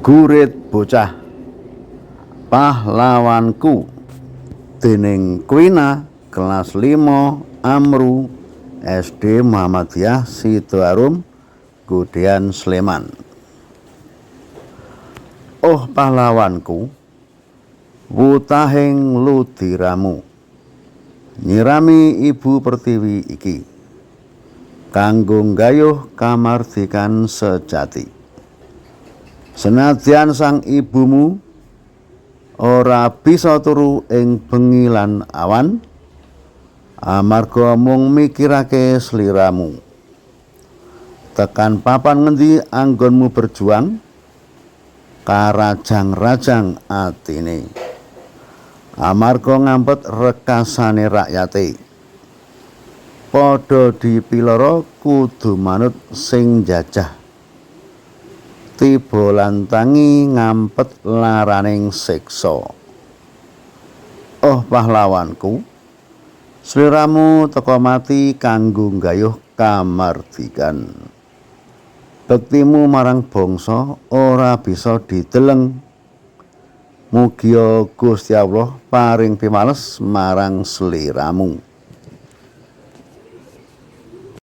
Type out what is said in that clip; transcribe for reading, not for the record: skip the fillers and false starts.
Gurit bocah pahlawanku dening Kwina kelas 5 Amru SD Muhammadiyah Sidoarum Godean Sleman. Oh pahlawanku, wutahing ludiramu nyirami Ibu Pertiwi iki kanggo nggayuh kamardikan sejati. Senadyan sang ibumu ora bisa turu ing bengi lan awan amarga mung mikirake sliramu. Tekan papan ngendi anggonmu berjuang karajang-rajang atine amarga ngampet rekasane rakyate. Padha dipiloro kudu manut sing jajah, tiba lan tangi ngampet laraning siksa. Oh pahlawanku, sliramu teka mati kanggo nggayuh kamardikan. Bektimu marang bangsa ora bisa dideleng. Mugia Gusti Allah paring pimales marang sliramu.